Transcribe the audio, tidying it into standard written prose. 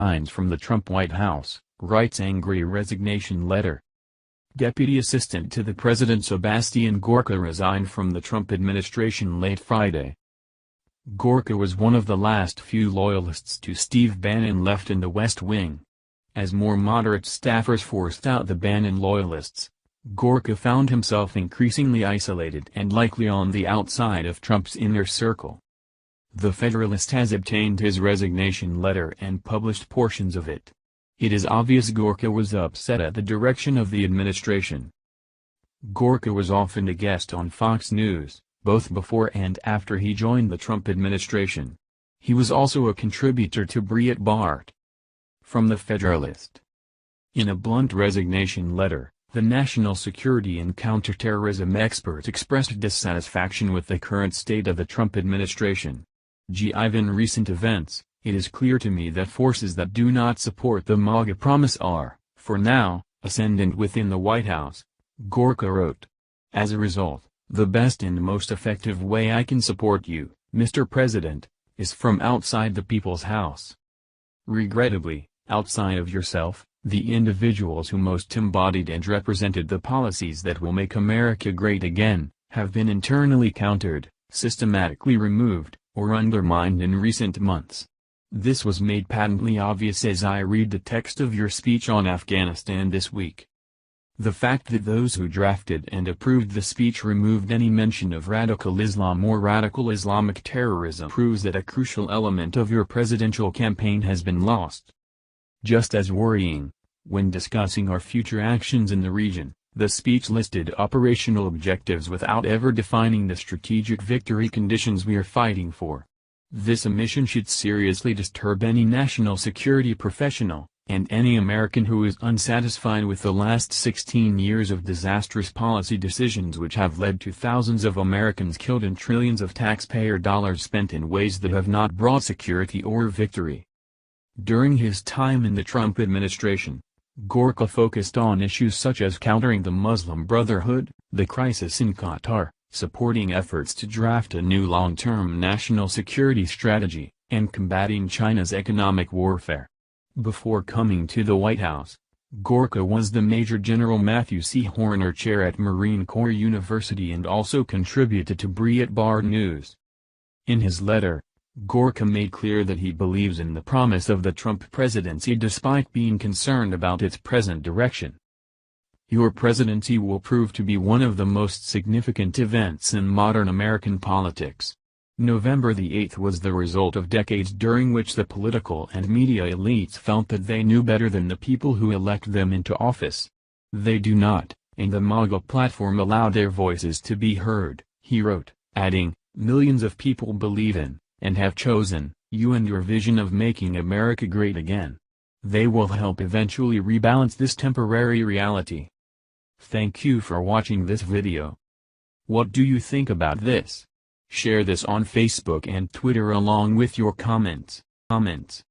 resigns from the Trump White House, writes angry resignation letter. Deputy Assistant to the President Sebastian Gorka resigned from the Trump administration late Friday. Gorka was one of the last few loyalists to Steve Bannon left in the West Wing. As more moderate staffers forced out the Bannon loyalists, Gorka found himself increasingly isolated and likely on the outside of Trump's inner circle. The Federalist has obtained his resignation letter and published portions of it. It is obvious Gorka was upset at the direction of the administration. Gorka was often a guest on Fox News, both before and after he joined the Trump administration. He was also a contributor to Breitbart. From the Federalist. In a blunt resignation letter, the national security and counterterrorism expert expressed dissatisfaction with the current state of the Trump administration. Given recent events, it is clear to me that forces that do not support the MAGA promise are, for now, ascendant within the White House, Gorka wrote. As a result, the best and most effective way I can support you, Mr. President, is from outside the people's house. Regrettably, outside of yourself, the individuals who most embodied and represented the policies that will make America great again, have been internally countered, systematically removed, or undermined in recent months. This was made patently obvious as I read the text of your speech on Afghanistan this week. The fact that those who drafted and approved the speech removed any mention of radical Islam or radical Islamic terrorism proves that a crucial element of your presidential campaign has been lost. Just as worrying, when discussing our future actions in the region, the speech listed operational objectives without ever defining the strategic victory conditions we are fighting for. This omission should seriously disturb any national security professional, and any American who is unsatisfied with the last 16 years of disastrous policy decisions which have led to thousands of Americans killed and trillions of taxpayer dollars spent in ways that have not brought security or victory. During his time in the Trump administration, Gorka focused on issues such as countering the Muslim Brotherhood, the crisis in Qatar, supporting efforts to draft a new long-term national security strategy, and combating China's economic warfare. Before coming to the White House, Gorka was the Major General Matthew C. Horner Chair at Marine Corps University and also contributed to Breitbart News. In his letter, Gorka made clear that he believes in the promise of the Trump presidency despite being concerned about its present direction. Your presidency will prove to be one of the most significant events in modern American politics. November the 8th was the result of decades during which the political and media elites felt that they knew better than the people who elect them into office. They do not, and the MAGA platform allowed their voices to be heard, he wrote, adding, millions of people believe in, and have chosen, you and your vision of making America great again. They will help eventually rebalance this temporary reality. Thank you for watching this video. What do you think about this? Share this on Facebook and Twitter along with your comments.